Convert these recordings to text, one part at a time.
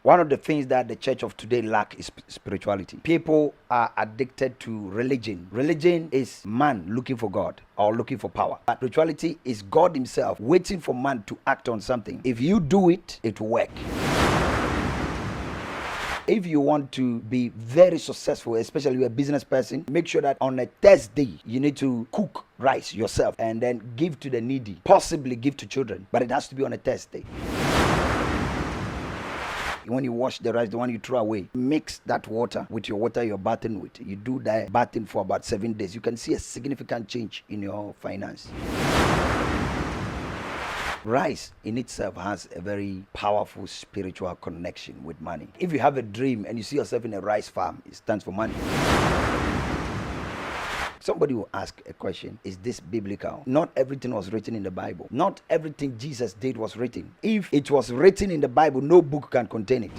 One of the things that the church of today lack is spirituality. People are addicted to religion. Religion is man looking for God or looking for power. But spirituality is God himself waiting for man to act on something. If you do it, it will work. If you want to be very successful, especially you're a business person, make sure that on a Thursday, you need to cook rice yourself and then give to the needy. Possibly give to children, but it has to be on a Thursday. When you wash the rice, the one you throw away, mix that water with your water you're bathing with. You do that bathing for about 7 days. You can see a significant change in your finance. Rice in itself has a very powerful spiritual connection with money. If you have a dream and you see yourself in a rice farm, it stands for money. Somebody will ask a question, is this biblical? Not everything was written in the Bible. Not everything Jesus did was written. If it was written in the Bible, no book can contain it.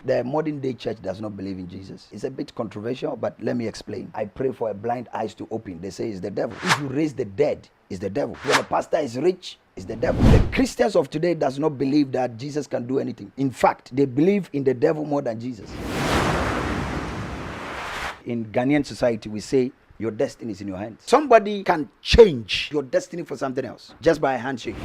The modern day church does not believe in Jesus. It's a bit controversial, but let me explain. I pray for a blind eyes to open. They say it's the devil. If you raise the dead, it's the devil. When a pastor is rich, it's the devil. The Christians of today does not believe that Jesus can do anything. In fact, they believe in the devil more than Jesus. In Ghanaian society, we say your destiny is in your hands. Somebody can change your destiny for something else just by a handshake.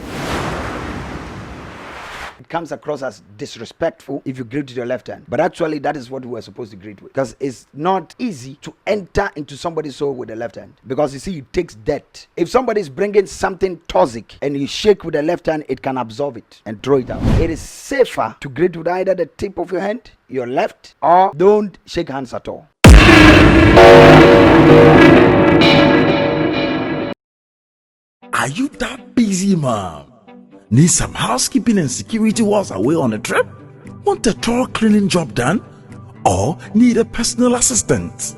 It comes across as disrespectful if you greet with your left hand, but actually that is what we are supposed to greet with, because it's not easy to enter into somebody's soul with the left hand, because you see it takes depth. If somebody is bringing something toxic and you shake with the left hand, it can absorb it and throw it out. It is safer to greet with either the tip of your hand, your left, or don't shake hands at all. Are you that busy, mom? Need some housekeeping and security whilst away on a trip? Want a thorough cleaning job done? Or need a personal assistant?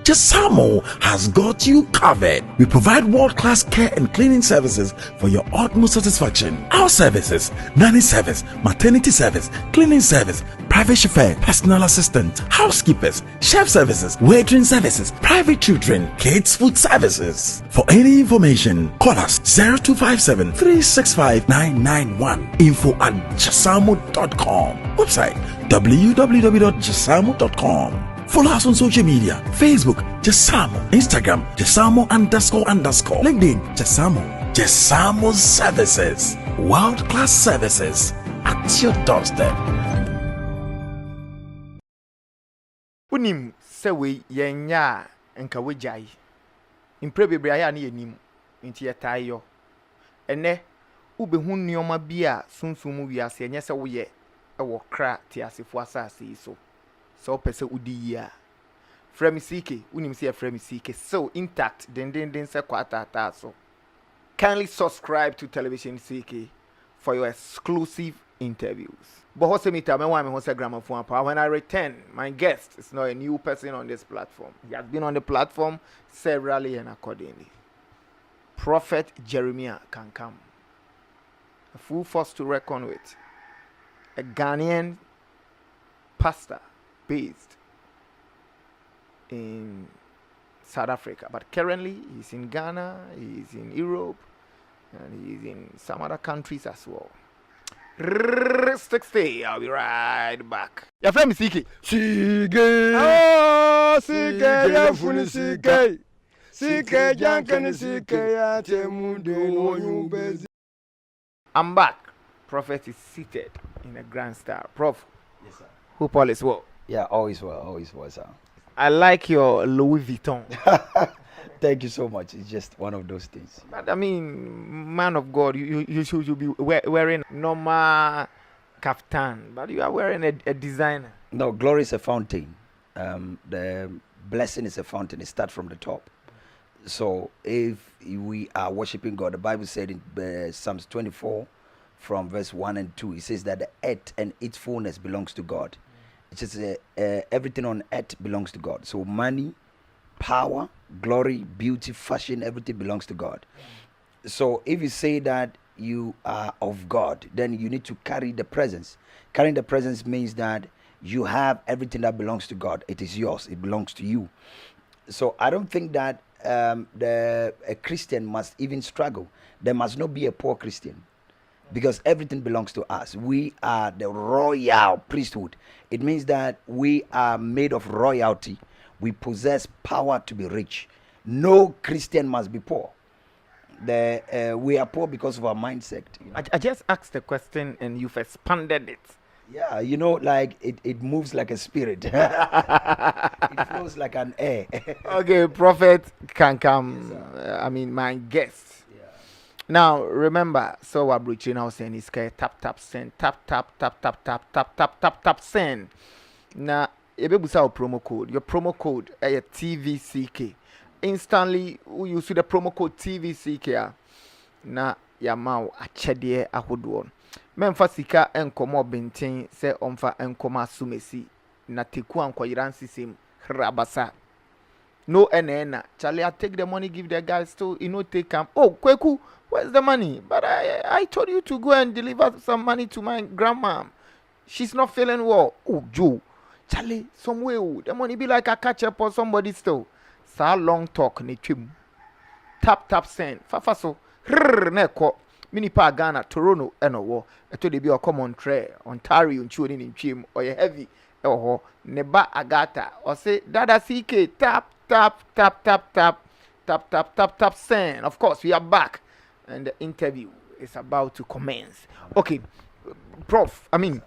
Jasamo has got you covered. We provide world-class care and cleaning services for your utmost satisfaction. Our services: nanny service, maternity service, cleaning service, private chauffeur, personal assistant, housekeepers, chef services, waitering services, private tutoring, kids food services. For any information, call us 0257 365 991. info@jasamo.com. Website www.jasamo.com. Follow us on social media: Facebook, Jasamo; Instagram, Jasamo__; LinkedIn, Jasamo. Jasamo Services. World-class services at your doorstep. Unim sewe yenya nka wejai. Impre bebre aya na yenim. Nti yetayo. Ene ubehu nneoma bi a sunsumu wiase enye se wo ye ewo kra ti asefo asase so. So pese udi ya. Fremi CK, unim see Fremi CK so intact den se kwata so. Kindly subscribe to Television CK for your exclusive interviews. But hose me tell me why me hose gramophone power. When I return, my guest is not a new person on this platform. He has been on the platform severally and accordingly. Prophet Jeremiah can come. A full force to reckon with. A Ghanaian pastor based in South Africa, but currently he's in Ghana, he's in Europe, and he's in some other countries as well. 60, I'll be right back. Your friend is CK. CK. Oh, CK, ya funi CK. CK, jankani CK, ya temudu bezi. I'm back. Prophet is seated in a grand style. Prof. Yes, sir. Hope all is well. Yeah, always well, sir. I like your Louis Vuitton. Thank you so much. It's just one of those things. But I mean, man of God, you should be wearing normal kaftan, but you are wearing a designer. No, glory is a fountain. The blessing is a fountain. It starts from the top. So if we are worshiping God, the Bible said in Psalms 24 from verse 1 and 2, it says that the earth and its fullness belongs to God. It's just everything on earth belongs to God. So money, power, glory, beauty, fashion, everything belongs to God. So if you say that you are of God, then you need to carry the presence. Carrying the presence means that you have everything that belongs to God. It is yours. It belongs to you. So I don't think that a Christian must even struggle. There must not be a poor Christian. because everything belongs to us. We are the royal priesthood. It means that we are made of royalty. We possess power to be rich. No Christian must be poor. We are poor because of our mindset. I just asked the question and you've expanded it. Yeah, like it moves like a spirit. It flows like an air. Okay, prophet can come. I mean, my guest. Now remember, so what Bruce now saying is tap tap send, tap tap tap tap tap tap tap tap tap send. Now you be busa promo code. Your promo code is TVCK. Instantly you see the promo code TVCK. Na yamao achede ahodo. Memfa sika enkomo benten se omfa enkomo asumesi na teku ankoyiran sisem rabasa. No ena. Charlie, I take the money, give the guys to take them. Oh, Kweku, where's the money? But I told you to go and deliver some money to my grandma. She's not feeling well. Oh, Joe, Charlie, somewhere the money be like a catch up or somebody still. Sa long talk ni chim. Tap send. Fafaso. Neko. Mini pa Ghana, Toronto, eno. Eto de bi o common tray. Ontario nchuo ni chim or ye heavy. Oh, neba agata. Or say dada CK tap. Tap, tap, tap, tap, tap, tap, tap, tap, send. Of course, we are back, and the interview is about to commence. Okay, Prof, I mean,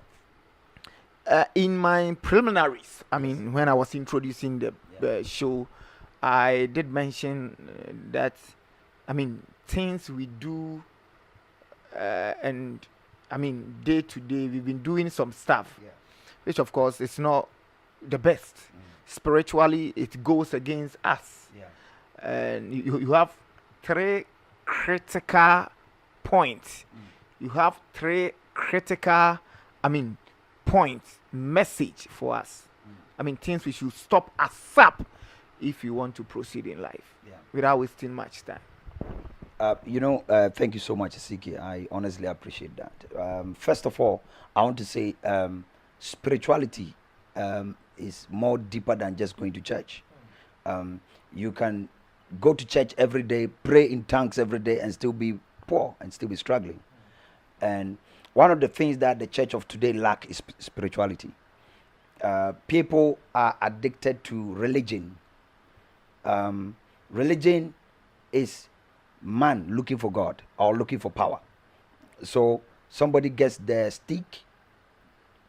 in my preliminaries, I mean, when I was introducing the show, I did mention that, I mean, things we do, and, I mean, day to day, we've been doing some stuff, which, of course, is not the best. Spiritually, it goes against us. And you have three critical points. You have three critical, points, message for us. Things we should stop ASAP if you want to proceed in life without wasting much time. Thank you so much, Siki. I honestly appreciate that. First of all, I want to say spirituality is more deeper than just going to church. You can go to church every day, pray in tongues every day, and still be poor and still be struggling. And one of the things that the church of today lack is spirituality. People are addicted to religion. Religion is man looking for God or looking for power. So somebody gets the stick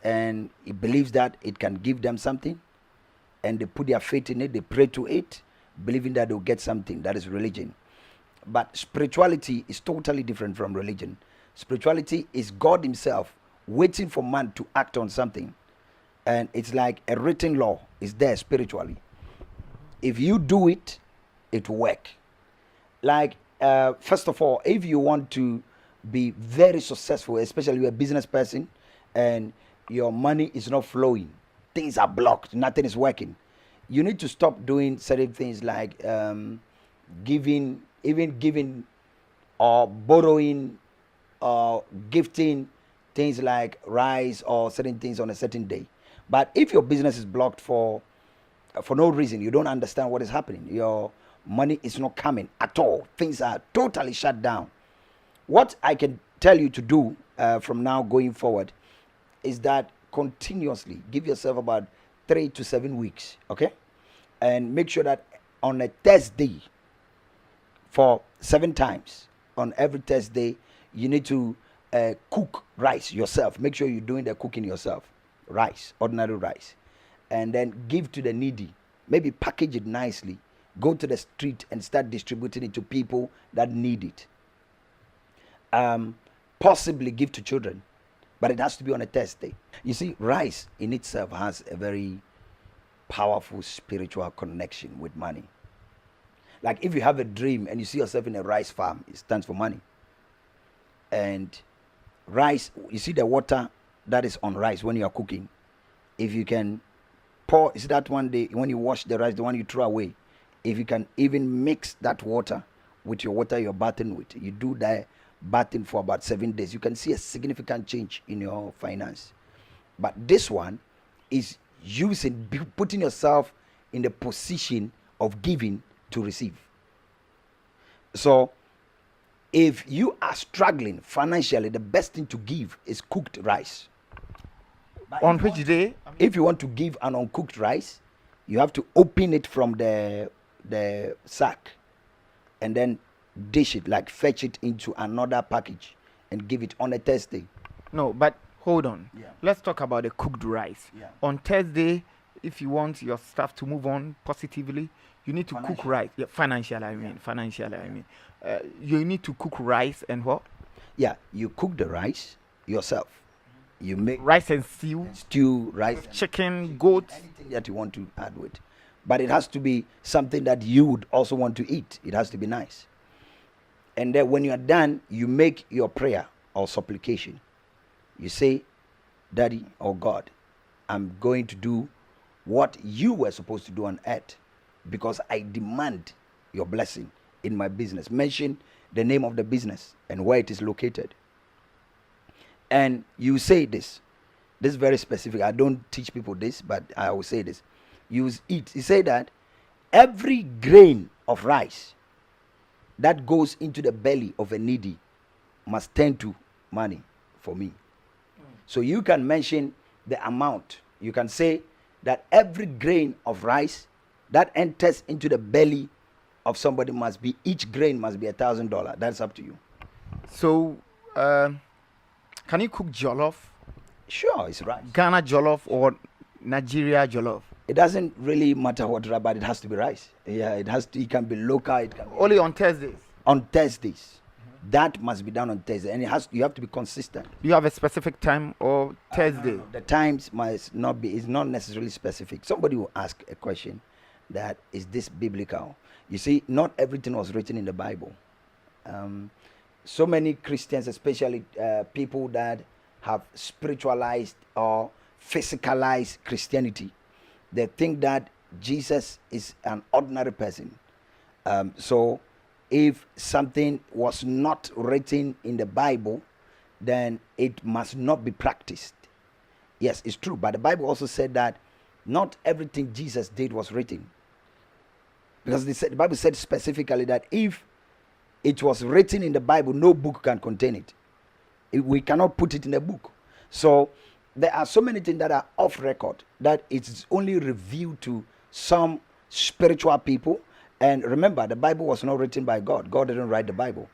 and he believes that it can give them something, and they put their faith in it, they pray to it, believing that they'll get something. That is religion. But spirituality is totally different from religion. Spirituality is God himself waiting for man to act on something, and it's like a written law is there spiritually. If you do it, it will work. Like first of all, if you want to be very successful, especially you're a business person and your money is not flowing, things are blocked, nothing is working, you need to stop doing certain things like giving or borrowing or gifting things like rice or certain things on a certain day. But if your business is blocked for no reason, you don't understand what is happening, your money is not coming at all, things are totally shut down, what I can tell you to do from now going forward is that continuously give yourself about 3 to 7 weeks, okay? And make sure that on a Thursday, for 7 times, on every Thursday, you need to cook rice yourself. Make sure you're doing the cooking yourself. Rice, ordinary rice. And then give to the needy. Maybe package it nicely. Go to the street and start distributing it to people that need it. Possibly give to children. But it has to be on a Thursday. You see, rice in itself has a very powerful spiritual connection with money. Like if you have a dream and you see yourself in a rice farm, it stands for money. And rice, you see the water that is on rice when you are cooking. If you can pour, is that one day when you wash the rice, the one you throw away, if you can even mix that water with your water you're bathing with, you do that bathing for about 7 days, you can see a significant change in your finance. But this one is putting yourself in the position of giving to receive. So if you are struggling financially, the best thing to give is cooked rice. On which day? If you want to give an uncooked rice, you have to open it from the sack and then dish it, like fetch it into another package and give it on a Thursday. No, but hold on. Yeah. Let's talk about the cooked rice. Yeah. On Thursday, if you want your stuff to move on positively, you need to cook Financially. rice. Yeah, financially, I mean. You need to cook rice and what? Yeah, you cook the rice yourself. You make Rice and stew, rice, and chicken, goat. anything that you want to add with. But it has to be something that you would also want to eat. It has to be nice. And then when you are done, you make your prayer or supplication. You say, Daddy or God, I'm going to do what you were supposed to do on earth because I demand your blessing in my business. Mention the name of the business and where it is located. And you say this. This is very specific. I don't teach people this, but I will say this. You say that every grain of rice that goes into the belly of a needy must turn to money for me. So you can mention the amount. You can say that every grain of rice that enters into the belly of somebody must be, each grain must be $1,000. That's up to you. So, can you cook jollof? Sure, it's rice. Ghana jollof or Nigeria jollof? It doesn't really matter what rice, but it has to be rice. Yeah, it has to. It can be local. It can be Only on Thursdays. on Thursdays. That must be done on Thursday, and it has. You have to be consistent. Do you have a specific time or Thursday? The times must not be. It's not necessarily specific. Somebody will ask a question, that is this biblical? You see, not everything was written in the Bible. So many Christians, especially people that have spiritualized or physicalized Christianity, they think that Jesus is an ordinary person. So if something was not written in the Bible, then it must not be practiced. Yes, it's true. But the Bible also said that not everything Jesus did was written. Because the Bible said specifically that if it was written in the Bible, no book can contain it. We cannot put it in a book. So there are so many things that are off record that it's only revealed to some spiritual people. And remember, the Bible was not written by God. God didn't write the Bible.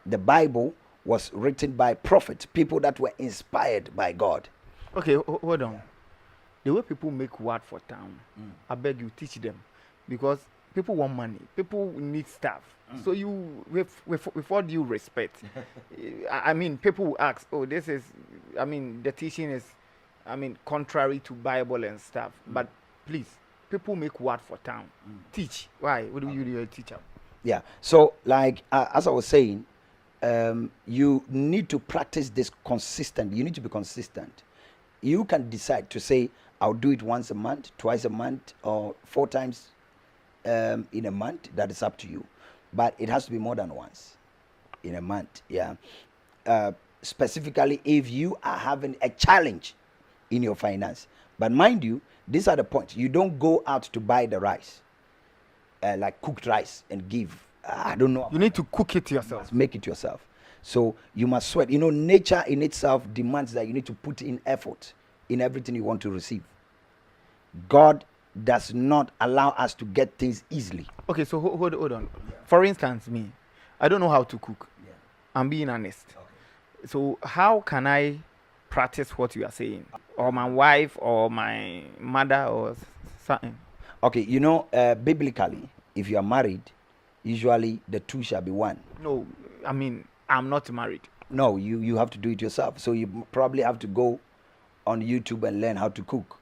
The Bible was written by prophets, people that were inspired by God. Okay, hold on. The way people make word for town, I beg you, teach them. Because people want money. People need stuff. So you, with all due respect, I mean, people will ask, oh, this is, I mean, the teaching is, I mean, contrary to Bible and stuff. But please, people make word for town. Teach. Why? What do you do, a teacher? Yeah. So, like, as I was saying, you need to practice this consistently. You need to be consistent. You can decide to say, I'll do it once a month, twice a month, or 4 times in a month. That is up to you. But it has to be more than once in a month. Yeah. Specifically, if you are having a challenge in your finance. But mind you, these are the points. You don't go out to buy the rice, like cooked rice, and give. I don't know. You need to cook it yourself. Make it yourself. So you must sweat. You know, nature in itself demands that you need to put in effort in everything you want to receive. God does not allow us to get things easily. Okay, so hold on. For instance, me, I don't know how to cook. I'm being honest. So how can I practice what you are saying? Or my wife or my mother or something? Okay, you know, biblically, if you are married, usually the two shall be one. No, I mean, I'm not married. No, you have to do it yourself. So you probably have to go on YouTube and learn how to cook.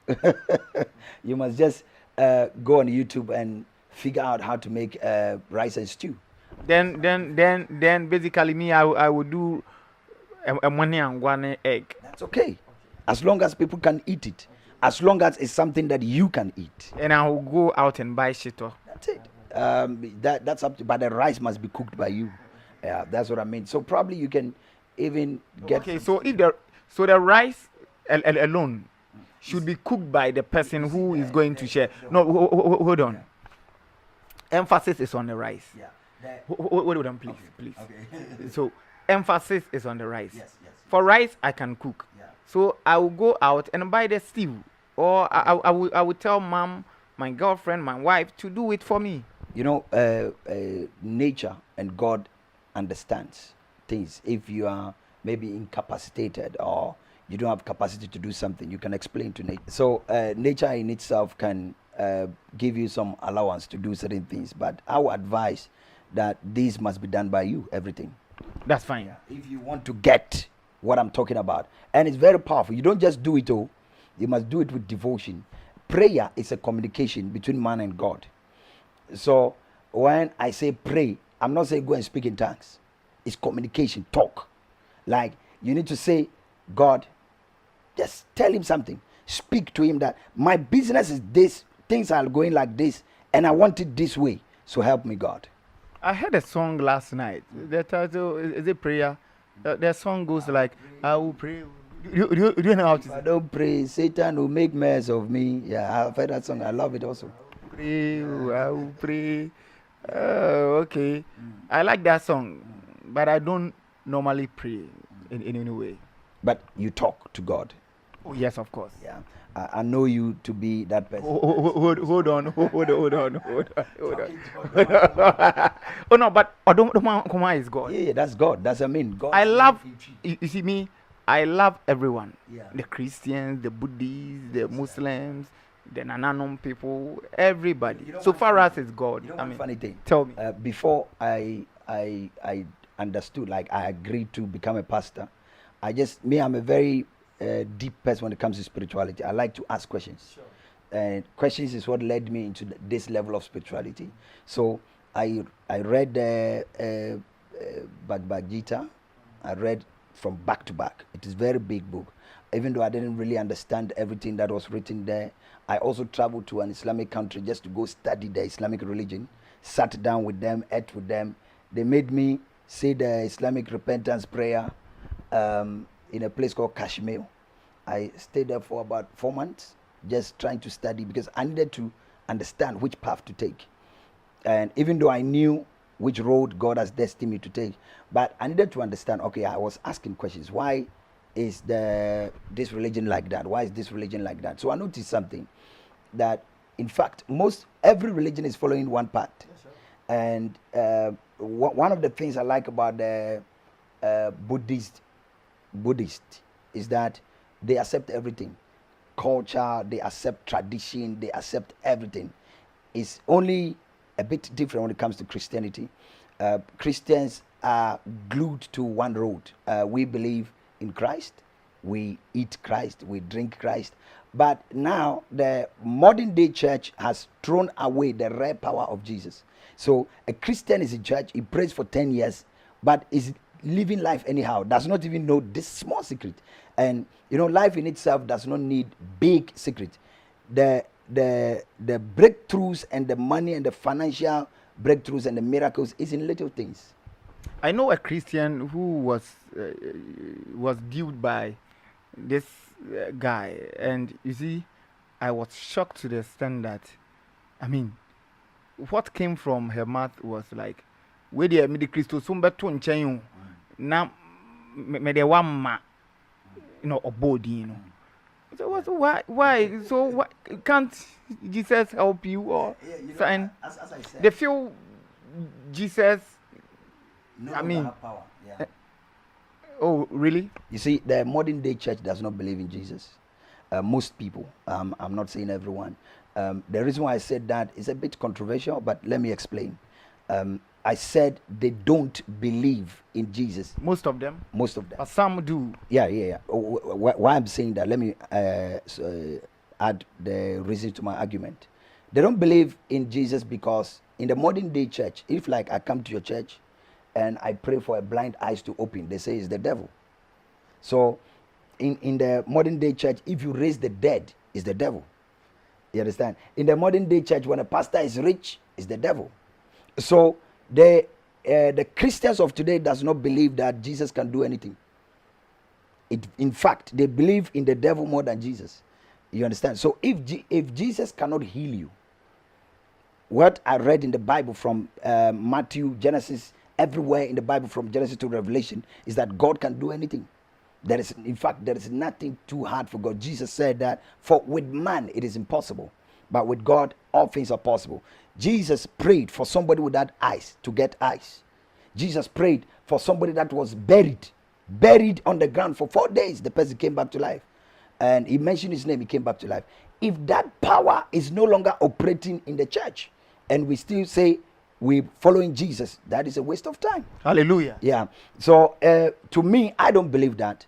You must just go on YouTube and figure out how to make rice and stew. Then basically me, I would do a money and one egg. That's okay. As long as people can eat it. As long as it's something that you can eat. And I will go out and buy shit. That's it. That's up to, but the rice must be cooked by you. Yeah, that's what I mean. So probably you can even get. Okay, so if the rice alone should be cooked by the person who is going to share. No, hold on. Emphasis is on the rice. Yeah. Hold on, please, please. Okay. So emphasis is on the rice. Yes. For rice, I can cook. Yeah. So I will go out and buy the stew, or I will tell mom, my girlfriend, my wife to do it for me. You know, nature and God understands things. If you are maybe incapacitated or you don't have capacity to do something, you can explain to nature. So nature in itself can give you some allowance to do certain things, but I would advise that this must be done by you, everything. That's fine. If you want to get what I'm talking about, and it's very powerful. You don't just do it all, you must do it with devotion. Prayer is a communication between man and God. So when I say pray, I'm not saying go and speak in tongues. It's communication, talk. Like you need to say, God, just tell him something. Speak to him that my business is this, things are going like this, and I want it this way. So help me, God. I heard a song last night. The title is it prayer? The song goes like, I will pray. Do you know how to If I sing? don't pray, Satan will make mess of me. Yeah, I've heard that song. I love it also. Pray, I will pray. Okay. I like that song, but I don't normally pray in any way. But you talk to God. Oh, yes, of course. Yeah, I know you to be that person. Hold on. Oh no, but Odoma is God. Yeah, that's God. That's God. I love. You see me. I love everyone. Yeah. The Christians, the Buddhists, the Muslims, the Nananom people, everybody. You know So what far funny- as it's God. You know I one mean, funny thing? tell me. Before I understood, like I agreed to become a pastor, I'm a very deep person when it comes to spirituality. I like to ask questions. Sure. And questions is what led me into this level of spirituality. So I read Bhagavad Gita. I read from back to back. It is a very big book. Even though I didn't really understand everything that was written there, I also traveled to an Islamic country just to go study the Islamic religion. Sat down with them, ate with them. They made me say the Islamic repentance prayer in a place called Kashmir. I stayed there for about 4 months, just trying to study because I needed to understand which path to take. And even though I knew which road God has destined me to take, but I needed to understand. Okay, I was asking questions. Why is this religion like that? Why is this religion like that? So I noticed something, that in fact every religion is following one path. Yes, sir. And one of the things I like about the Buddhist is that they accept everything, culture, they accept tradition, they accept everything. It's only a bit different when it comes to Christianity. Christians are glued to one road. We believe in Christ, we eat Christ, we drink Christ. But now the modern day church has thrown away the rare power of Jesus. So a Christian is in church, he prays for 10 years, but is living life anyhow, does not even know this small secret. And you know, life in itself does not need big secret. The breakthroughs and the money and the financial breakthroughs and the miracles is in little things. I know a Christian who was duped by this guy, and you see, I was shocked to the extent that, I mean, what came from her mouth was like, "Where the me the Christo sumba to nchen na me de wama, you know, obodi, you know." So why? So why can't Jesus help you? Or so, and as I said, they feel Jesus. I mean, power. Yeah. Oh, really? You see, the modern day church does not believe in Jesus. Most people, I'm not saying everyone. The reason why I said that is a bit controversial, but let me explain. I said they don't believe in Jesus. Most of them. Most of them. But some do. Yeah. Why I'm saying that, let me add the reason to my argument. They don't believe in Jesus because in the modern day church, if like I come to your church and I pray for a blind eyes to open, they say it's the devil. So in the modern day church, if you raise the dead, it's the devil. You understand? In the modern day church, when a pastor is rich, it's the devil. So the Christians of today does not believe that Jesus can do anything. In fact, they believe in the devil more than Jesus. You understand? So if Jesus cannot heal you, what I read in the Bible from Matthew, Genesis, everywhere in the Bible from Genesis to Revelation is that God can do anything. There is, in fact, there is nothing too hard for God. Jesus said that for with man it is impossible, but with God all things are possible. Jesus prayed for somebody without eyes to get eyes. Jesus prayed for somebody that was buried on the ground for 4 days. The person came back to life, and he mentioned his name. He came back to life. If that power is no longer operating in the church, and we still say we're following Jesus, that is a waste of time. Hallelujah. Yeah. So to me, I don't believe that.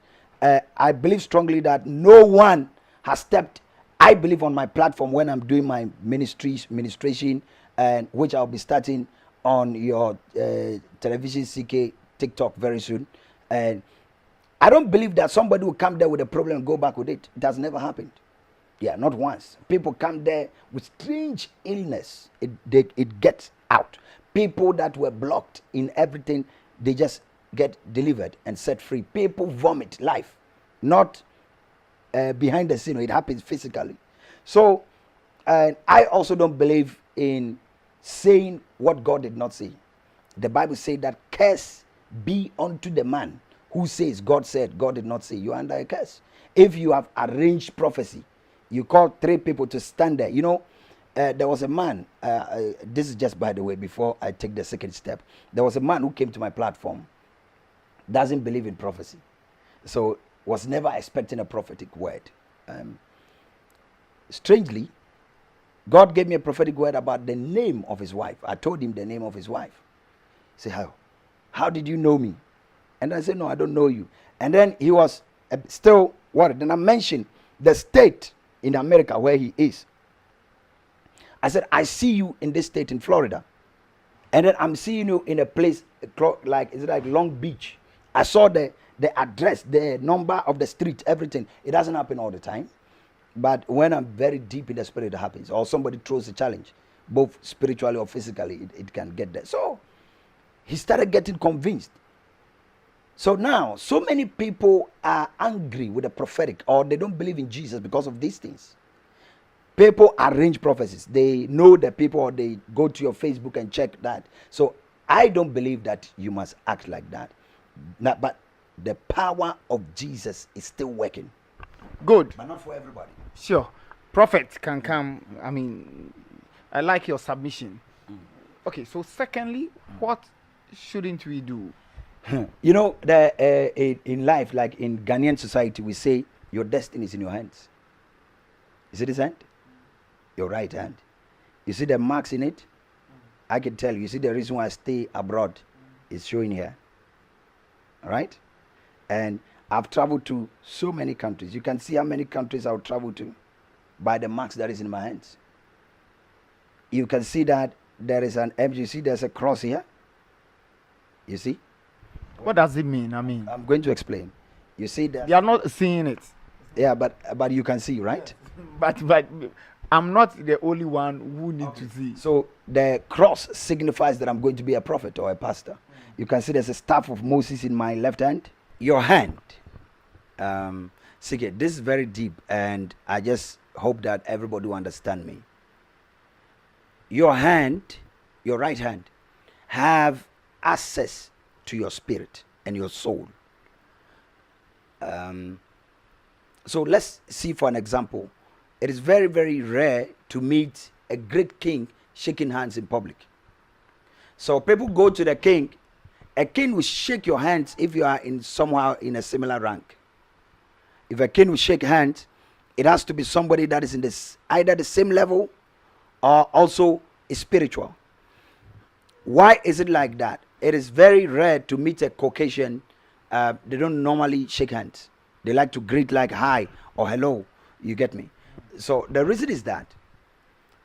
I believe strongly that no one has stepped. I believe on my platform when I'm doing my ministration, and which I'll be starting on your television, CK, TikTok very soon. And I don't believe that somebody will come there with a problem and go back with it. It has never happened. Yeah, not once. People come there with strange illness. It gets out. People that were blocked in everything, they just get delivered and set free. People vomit life, not behind the scene. It happens physically. So, and I also don't believe in saying what God did not say. The Bible says that curse be unto the man who says God said, God did not say. You are under a curse. If you have arranged prophecy, you call 3 people to stand there. You know, there was a man, this is just by the way, before I take the second step. There was a man who came to my platform, doesn't believe in prophecy. So was never expecting a prophetic word. Strangely, God gave me a prophetic word about the name of his wife. I told him the name of his wife. He said, how did you know me? And I said, no, I don't know you. And then he was still worried. Then I mentioned the state in America where he is. I said, I see you in this state in Florida. And then I'm seeing you in a place like, is it like Long Beach? I saw the address, the number of the street, everything. It doesn't happen all the time. But when I'm very deep in the spirit, it happens. Or somebody throws a challenge, both spiritually or physically, it can get there. So he started getting convinced. So now, so many people are angry with the prophetic, or they don't believe in Jesus because of these things. People arrange prophecies. They know the people, or they go to your Facebook and check that. So I don't believe that you must act like that. But the power of Jesus is still working. Good. But not for everybody. Sure. Prophet can come. I mean, I like your submission. Okay, so secondly, what shouldn't we do? You know, in life, like in Ghanaian society, we say your destiny is in your hands. You see this hand? Your right hand. You see the marks in it? I can tell you. You see the reason why I stay abroad is showing here. All right? And I've traveled to so many countries. You can see how many countries I've traveled to by the marks that is in my hands. You can see that there is an M. You see there's a cross here. You see? What does it mean? I mean, I'm going to explain. You see that? they are not seeing it. Yeah, but you can see, right? But I'm not the only one who need to see. So the cross signifies that I'm going to be a prophet or a pastor. You can see there's a staff of Moses in my left hand. Your hand. Sige, this is very deep, and I just hope that everybody will understand me. Your hand, your right hand, have access to your spirit and your soul. So let's see for an example. It is very, very rare to meet a great king shaking hands in public. So people go to the king. A king will shake your hands if you are in somehow in a similar rank. If a king will shake hands, it has to be somebody that is in this either the same level or also is spiritual. Why is it like that? It is very rare to meet a Caucasian. They don't normally shake hands. They like to greet like hi or hello. You get me? So the reason is that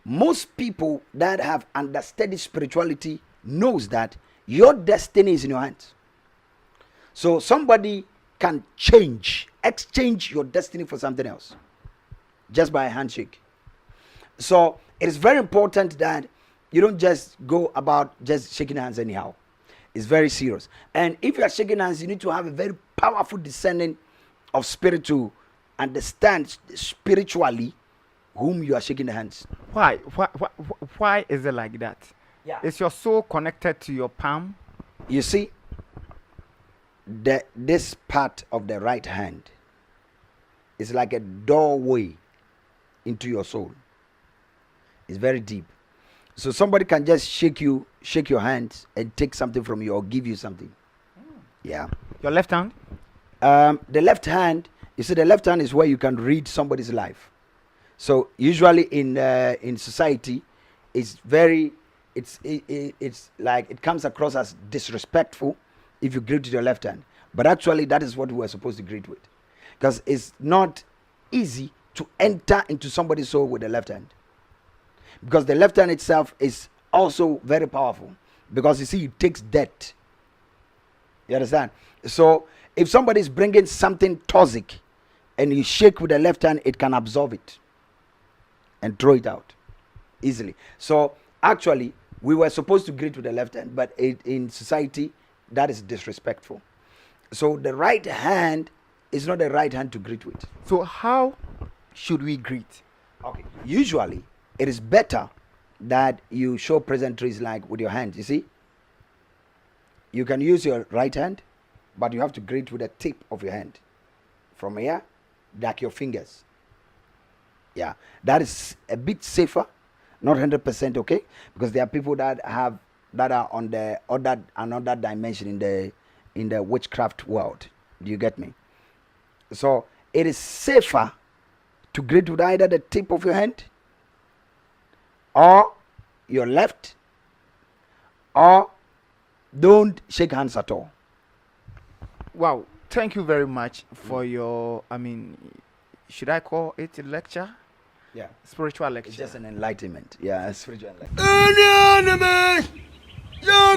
most people that have understudied spirituality knows that your destiny is in your hands. So somebody can exchange your destiny for something else just by a handshake. So it is very important that you don't just go about just shaking hands anyhow. It's very serious. And if you are shaking hands, you need to have a very powerful discerning of spirit to understand spiritually whom you are shaking the hands. Why is it like that? Yeah. Is your soul connected to your palm? You see, this part of the right hand is like a doorway into your soul. It's very deep. So somebody can just shake your hands and take something from you or give you something. Yeah. Your left hand? The left hand, you see, the left hand is where you can read somebody's life. So usually in society, it's like it comes across as disrespectful if you greet with your left hand. But actually, that is what we are supposed to greet with, because it's not easy to enter into somebody's soul with the left hand, because the left hand itself is also very powerful, because you see, it takes death. You understand? So if somebody is bringing something toxic and you shake with the left hand, it can absorb it and throw it out easily. So actually, we were supposed to greet with the left hand, but in society, that is disrespectful. So the right hand is not the right hand to greet with. So how should we greet? Okay. Usually, it is better that you show pleasantries like with your hands. You see, you can use your right hand, but you have to greet with the tip of your hand. From here, like your fingers. Yeah, that is a bit safer, not 100% okay, because there are people that are on the another dimension in the witchcraft world. Do you get me? So it is safer to greet with either the tip of your hand or your left, or don't shake hands at all. Wow, thank you very much for your, should I call it a lecture? Yeah, Spiritual lecture. it's just an enlightenment. Yeah, spiritual enlightenment. Ya